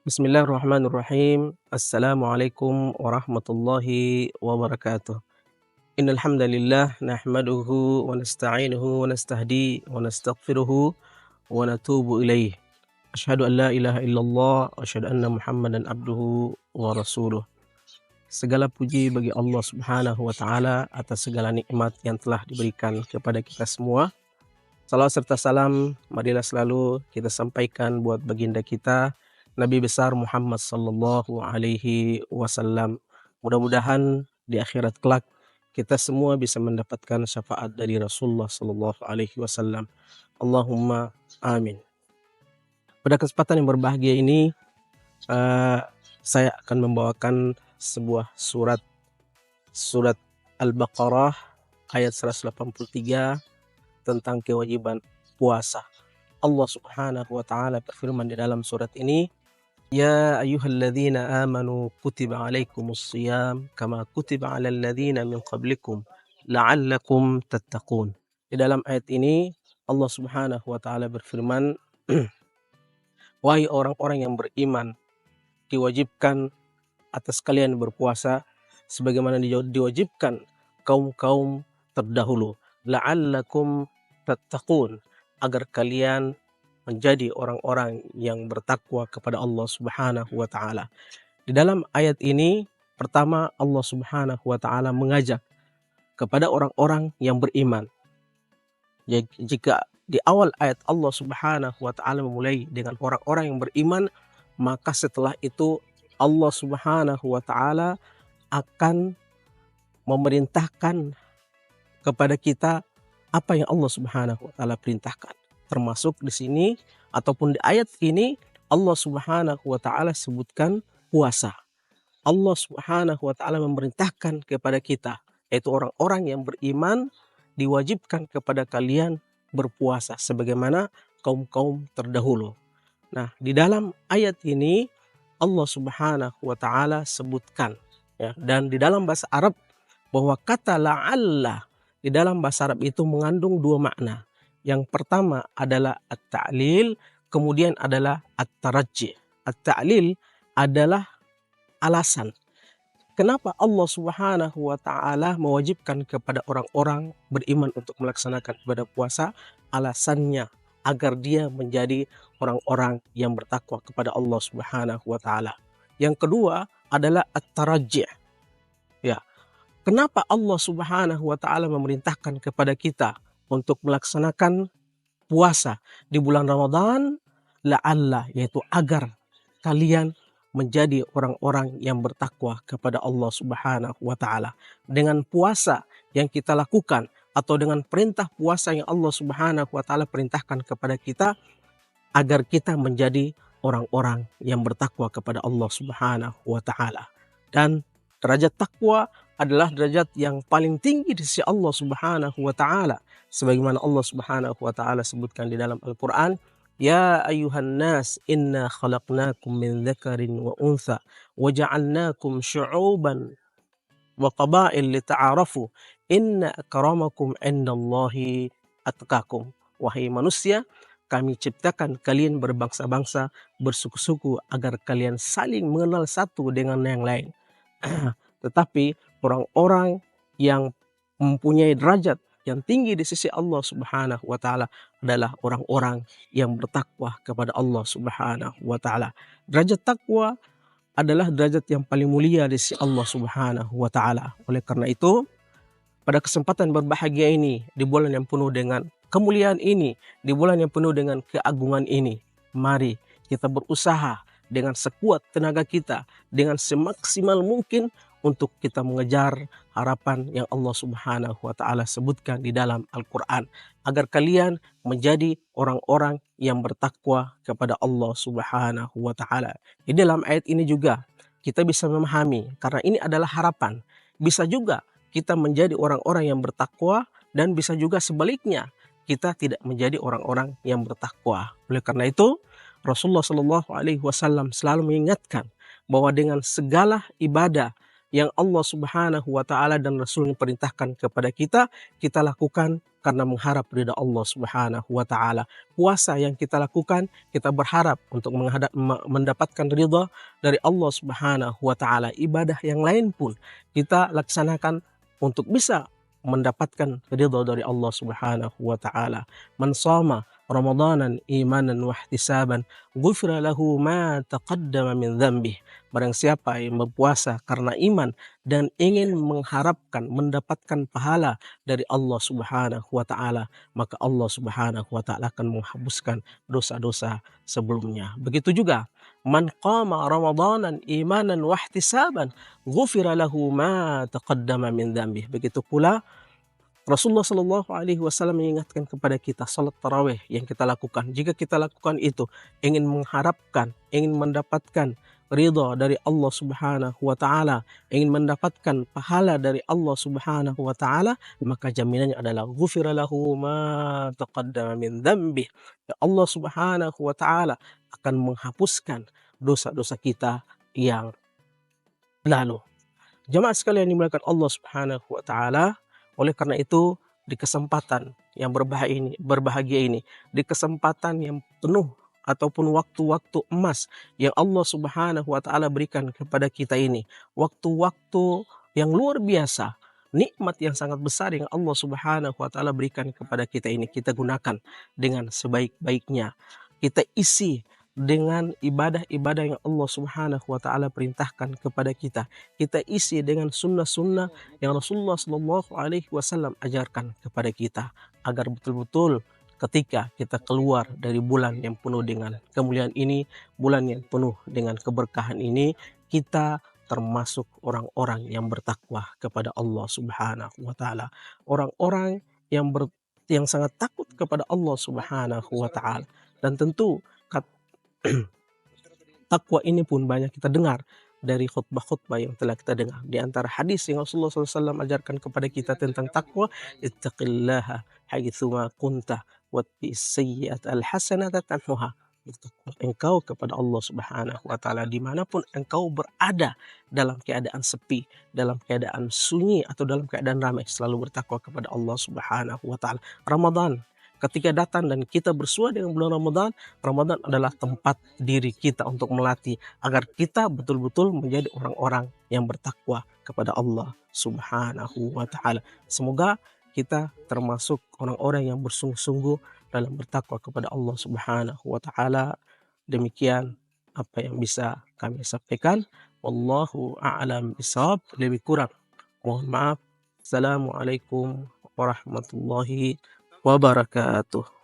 Bismillahirrahmanirrahim. Assalamualaikum warahmatullahi wabarakatuh. Innal hamdalillah nahmaduhu wa nasta'inuhu wa nastahdi wa nastaghfiruhu wa natubu ilaih. Asyhadu an la ilaha illallah wa asyhadu anna Muhammadan abduhu wa rasuluh. Segala puji bagi Allah Subhanahu wa taala atas segala nikmat yang telah diberikan kepada kita semua. Salawat serta salam marilah selalu kita sampaikan buat baginda kita Nabi besar Muhammad sallallahu alaihi wasallam. Mudah-mudahan di akhirat kelak kita semua bisa mendapatkan syafaat dari Rasulullah sallallahu alaihi wasallam. Allahumma amin. Pada kesempatan yang berbahagia ini saya akan membawakan sebuah surat Al-Baqarah ayat 183 tentang kewajiban puasa. Allah Subhanahu wa taala berfirman di dalam surat ini, "Ya ayyuhalladzina amanu kutiba alaikumus shiyam kama kutiba alal ladzina min qablikum la'allakum tattaqun." Di dalam ayat ini Allah Subhanahu wa taala berfirman, "Wahai orang-orang yang beriman, diwajibkan atas kalian berpuasa sebagaimana diwajibkan kaum-kaum terdahulu, la'allakum tattaqun, agar kalian menjadi orang-orang yang bertakwa kepada Allah Subhanahu wa taala." Di dalam ayat ini pertama Allah Subhanahu wa taala mengajak kepada orang-orang yang beriman. Jika di awal ayat Allah Subhanahu wa taala memulai dengan orang-orang yang beriman, maka setelah itu Allah Subhanahu wa taala akan memerintahkan kepada kita apa yang Allah Subhanahu wa taala perintahkan. Termasuk di sini ataupun di ayat ini Allah Subhanahu wa taala sebutkan puasa. Allah Subhanahu wa taala memerintahkan kepada kita, yaitu orang-orang yang beriman, diwajibkan kepada kalian berpuasa sebagaimana kaum-kaum terdahulu. Nah, di dalam ayat ini Allah Subhanahu wa taala sebutkan ya, dan di dalam bahasa Arab bahwa kata la'alla di dalam bahasa Arab itu mengandung dua makna. Yang pertama adalah at-ta'lil, kemudian adalah at-tarajjih. At-ta'lil adalah alasan. Kenapa Allah Subhanahu wa taala mewajibkan kepada orang-orang beriman untuk melaksanakan ibadah puasa? Alasannya agar dia menjadi orang-orang yang bertakwa kepada Allah Subhanahu wa taala. Yang kedua adalah at-tarajjih. Ya. Kenapa Allah Subhanahu wa taala memerintahkan kepada kita untuk melaksanakan puasa di bulan Ramadan? La'alla, yaitu agar kalian menjadi orang-orang yang bertakwa kepada Allah Subhanahu wa taala. Dengan puasa yang kita lakukan atau dengan perintah puasa yang Allah Subhanahu wa taala perintahkan kepada kita, agar kita menjadi orang-orang yang bertakwa kepada Allah Subhanahu wa taala. Dan derajat takwa adalah derajat yang paling tinggi di sisi Allah Subhanahu wa taala. Sebagaimana Allah Subhanahu wa taala sebutkan di dalam Al-Qur'an, "Ya ayyuhan nas inna khalaqnakum min dzakarin wa untha wa ja'alnakum syu'uban wa qabail lita'arafu inna akramakum 'indallahi atqakum." Wahai manusia, kami ciptakan kalian berbangsa-bangsa, bersuku-suku agar kalian saling mengenal satu dengan yang lain. Tetapi orang-orang yang mempunyai derajat yang tinggi di sisi Allah Subhanahu wa taala adalah orang-orang yang bertakwa kepada Allah Subhanahu wa taala. Derajat takwa adalah derajat yang paling mulia di sisi Allah Subhanahu wa taala. Oleh karena itu, pada kesempatan berbahagia ini, di bulan yang penuh dengan kemuliaan ini, di bulan yang penuh dengan keagungan ini, mari kita berusaha dengan sekuat tenaga kita, dengan semaksimal mungkin untuk kita mengejar harapan yang Allah Subhanahu wa taala sebutkan di dalam Al-Qur'an, agar kalian menjadi orang-orang yang bertakwa kepada Allah Subhanahu wa taala. Di dalam ayat ini juga kita bisa memahami, karena ini adalah harapan. Bisa juga kita menjadi orang-orang yang bertakwa, dan bisa juga sebaliknya kita tidak menjadi orang-orang yang bertakwa. Oleh karena itu Rasulullah Shallallahu Alaihi Wasallam selalu mengingatkan bahwa dengan segala ibadah yang Allah Subhanahu wa taala dan Rasul perintahkan kepada kita, kita lakukan karena mengharap ridha Allah Subhanahu wa taala. Puasa yang kita lakukan, kita berharap untuk mendapatkan ridha dari Allah Subhanahu wa taala. Ibadah yang lain pun kita laksanakan untuk bisa mendapatkan ridha dari Allah Subhanahu wa taala. Man shoma Ramadanan imanan wa ihtisaban ghufira lahu ma taqaddama min dzambih. Barang siapa yang berpuasa karena iman dan ingin mengharapkan mendapatkan pahala dari Allah Subhanahu wa taala, maka Allah Subhanahu wa taala akan menghapuskan dosa-dosa sebelumnya. Begitu juga man qama ramadanan imanan wa ihtisaban ghufira lahu ma taqaddama min dzambih. Begitu pula Rasulullah Shallallahu Alaihi Wasallam mengingatkan kepada kita salat tarawih yang kita lakukan. Jika kita lakukan itu, ingin mengharapkan, ingin mendapatkan ridha dari Allah Subhanahu wa taala, ingin mendapatkan pahala dari Allah Subhanahu wa taala, maka jaminannya adalah ghufira lahu ma taqaddama min dzambih. Allah Subhanahu wa taala akan menghapuskan dosa-dosa kita yang lalu. Jamaah sekalian dimuliakan Allah Subhanahu wa taala, oleh karena itu di kesempatan yang berbahagia ini, di kesempatan yang penuh ataupun waktu-waktu emas yang Allah Subhanahu wa taala berikan kepada kita ini, waktu-waktu yang luar biasa, nikmat yang sangat besar yang Allah Subhanahu wa taala berikan kepada kita ini, kita gunakan dengan sebaik-baiknya. Kita isi dengan ibadah-ibadah yang Allah Subhanahu wa taala perintahkan kepada kita. Kita isi dengan sunnah-sunnah yang Rasulullah Shallallahu alaihi wasallam ajarkan kepada kita, agar betul-betul ketika kita keluar dari bulan yang penuh dengan kemuliaan ini, bulan yang penuh dengan keberkahan ini, kita termasuk orang-orang yang bertakwa kepada Allah Subhanahu wa taala. Orang-orang yang sangat takut kepada Allah Subhanahu wa taala. Dan tentu takwa ini pun banyak kita dengar dari khutbah-khutbah yang telah kita dengar. Di antara hadis yang Rasulullah SAW ajarkan kepada kita tentang takwa, ittaqillaha haitsuma kunta watbis sayyi'at alhasanata tamhuha. Bertakwa engkau kepada Allah Subhanahu wa taala dimanapun engkau berada, dalam keadaan sepi, dalam keadaan sunyi atau dalam keadaan ramai, selalu bertakwa kepada Allah Subhanahu wa taala. Ramadan ketika datang dan kita bersua dengan bulan Ramadan, Ramadan adalah tempat diri kita untuk melatih agar kita betul-betul menjadi orang-orang yang bertakwa kepada Allah Subhanahu wa taala. Semoga kita termasuk orang-orang yang bersungguh-sungguh dalam bertakwa kepada Allah Subhanahu wa taala. Demikian apa yang bisa kami sampaikan. Wallahu a'lam bishawab. Lebih kurang mohon maaf. Assalamualaikum warahmatullahi wabarakatuh.